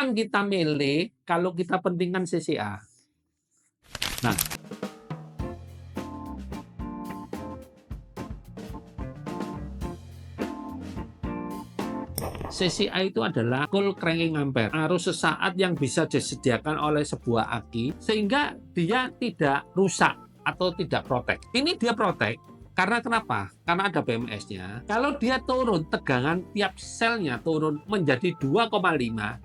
kapan kita milih kalau kita pentingkan CCA? Nah, CCA itu adalah cold cranking ampere, arus sesaat yang bisa disediakan oleh sebuah aki sehingga dia tidak rusak atau tidak protek. Ini dia protek karena kenapa? Karena ada BMS-nya. Kalau dia turun, tegangan tiap selnya turun menjadi 2,5,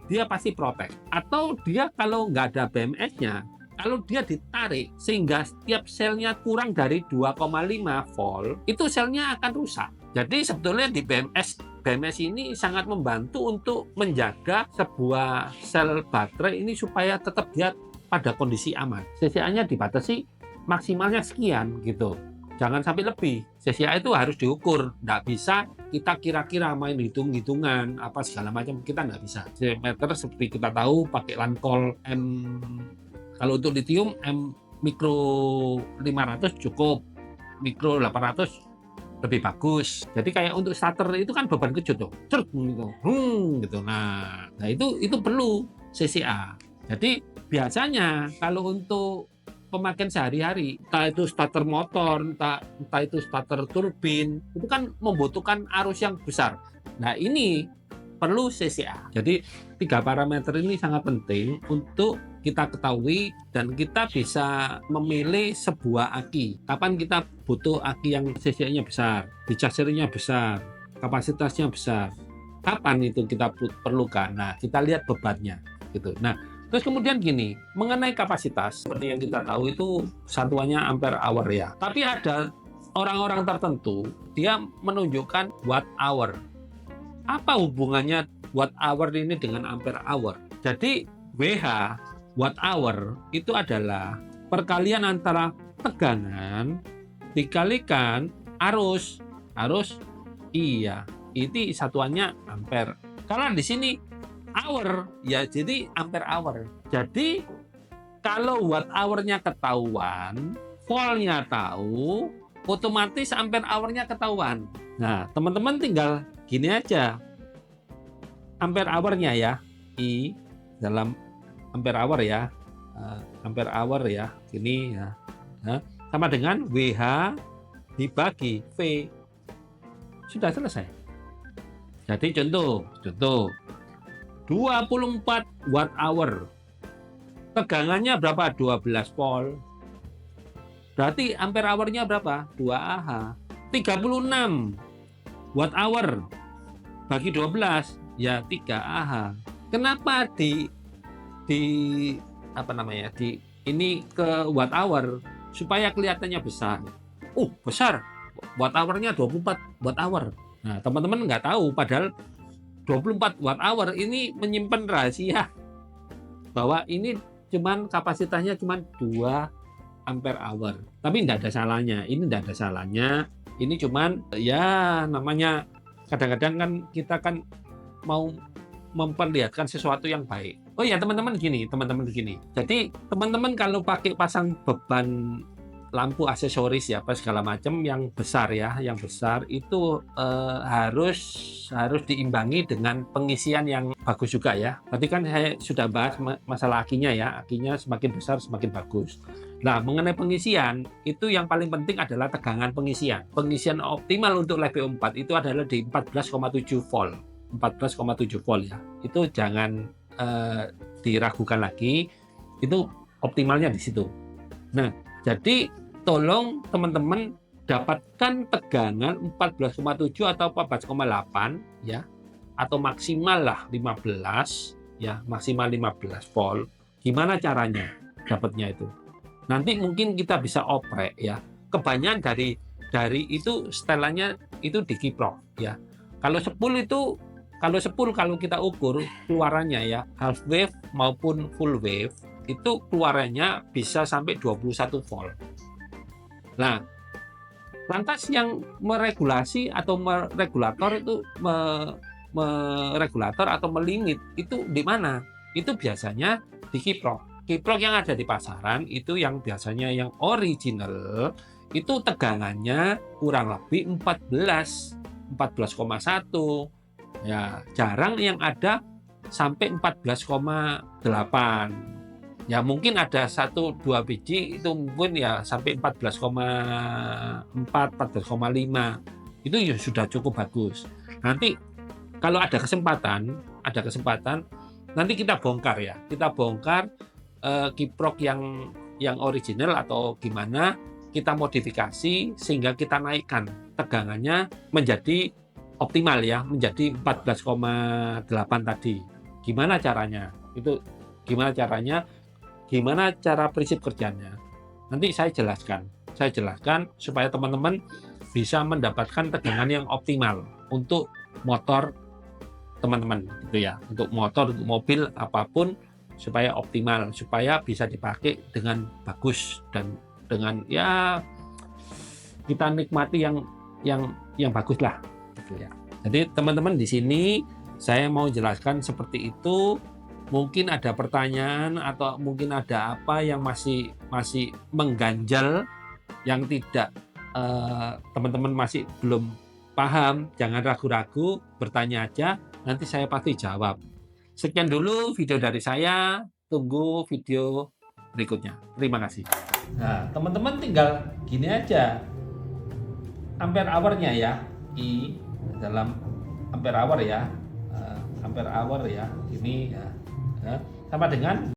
dia pasti protek. Atau dia kalau nggak ada BMS-nya, kalau dia ditarik sehingga setiap selnya kurang dari 2,5 volt, itu selnya akan rusak. Jadi sebetulnya di BMS ini sangat membantu untuk menjaga sebuah sel baterai ini supaya tetap dia pada kondisi aman. CCA-nya dibatasi maksimalnya sekian gitu. Jangan sampai lebih. CCA itu harus diukur. Nggak bisa kita kira-kira main hitung-hitungan apa segala macam, kita nggak bisa. Meter seperti kita tahu pakai Lancol M, kalau untuk lithium M mikro 500 cukup, mikro 800 lebih bagus. Jadi kayak untuk starter itu kan beban kejut tuh, cerut gitu, gitu. Nah itu perlu CCA. Jadi biasanya kalau untuk pemakaian sehari-hari, entah itu starter motor, entah itu starter turbin, itu kan membutuhkan arus yang besar. Nah ini perlu CCA. Jadi 3 parameter ini sangat penting untuk kita ketahui dan kita bisa memilih sebuah aki. Kapan kita butuh aki yang CCA-nya besar, charger-nya besar, kapasitasnya besar. Kapan itu kita perlukan? Nah, kita lihat bebannya gitu. Nah, terus kemudian gini, mengenai kapasitas, seperti yang kita tahu itu satuannya ampere hour ya. Tapi ada orang-orang tertentu, dia menunjukkan watt hour. Apa hubungannya watt hour ini dengan ampere hour? Jadi WH, watt hour, itu adalah perkalian antara tegangan dikalikan arus. Iya, itu satuannya ampere. Karena di sini hour, ya jadi ampere hour. Jadi kalau watt hour-nya ketahuan, volt-nya tahu, otomatis ampere hour-nya ketahuan. Nah, teman-teman tinggal gini aja. Ampere hour-nya ya, I dalam ampere hour ya. Ampere hour ya, ini ya. Sama dengan WH dibagi V. Sudah selesai. Jadi contoh 24 watt hour. Tegangannya berapa? 12 volt. Berarti ampere hour-nya berapa? 2 Ah. 36 watt hour bagi 12 ya 3 Ah. Kenapa di apa namanya? Di ini ke watt hour supaya kelihatannya besar. Besar. Watt hour-nya 24 watt hour. Nah, teman-teman nggak tahu padahal 24 watt hour ini menyimpan rahasia bahwa ini kapasitasnya cuman 2 ampere hour. Tapi tidak ada salahnya. Ini tidak ada salahnya. Ini cuman ya namanya kadang-kadang kan kita kan mau memperlihatkan sesuatu yang baik. Oh ya teman-teman gini. Jadi teman-teman kalau pakai pasang beban lampu aksesoris ya apa segala macam yang besar ya, yang besar itu harus diimbangi dengan pengisian yang bagus juga ya. Berarti kan saya sudah bahas masalah akinya ya, akinya semakin besar semakin bagus. Nah, mengenai pengisian, itu yang paling penting adalah tegangan pengisian. Pengisian optimal untuk LiPo4 itu adalah di 14,7 volt. 14,7 volt ya. Itu jangan diragukan lagi, itu optimalnya di situ. Nah, jadi tolong teman-teman dapatkan tegangan 14,7 atau 14,8 ya, atau maksimal lah 15 ya, maksimal 15 volt. Gimana caranya dapatnya itu? Nanti mungkin kita bisa oprek ya. Kebanyakan dari itu setelannya itu dikiprok ya. Kalau 10 kalau kita ukur keluarannya ya, half wave maupun full wave itu keluarannya bisa sampai 21 volt. Nah, lantas yang meregulasi atau meregulator itu meregulator atau melimit itu di mana? Itu biasanya di kiprok. Kiprok yang ada di pasaran itu yang biasanya yang original itu tegangannya kurang lebih 14,1 ya, jarang yang ada sampai 14,8. Ya mungkin ada 1-2 biji itu mungkin ya sampai 14,4, 14,5. Itu ya sudah cukup bagus. Nanti kalau ada kesempatan nanti kita bongkar ya. Kita bongkar kiprok yang original atau gimana, kita modifikasi sehingga kita naikkan tegangannya menjadi optimal ya, menjadi 14,8 tadi. Gimana caranya? Itu gimana caranya? Gimana cara prinsip kerjanya? Nanti saya jelaskan supaya teman-teman bisa mendapatkan tegangan yang optimal untuk motor teman-teman gitu ya. Untuk motor, untuk mobil apapun supaya optimal, supaya bisa dipakai dengan bagus dan dengan ya kita nikmati yang bagus lah gitu ya. Jadi teman-teman di sini saya mau jelaskan seperti itu. Mungkin ada pertanyaan atau mungkin ada apa yang masih mengganjal, yang tidak teman-teman masih belum paham, jangan ragu-ragu, bertanya aja, nanti saya pasti jawab. Sekian dulu video dari saya, tunggu video berikutnya. Terima kasih. Nah, teman-teman tinggal gini aja, ampere hour-nya ya, I dalam ampere hour ya, ampere hour ya, ini ya, sama dengan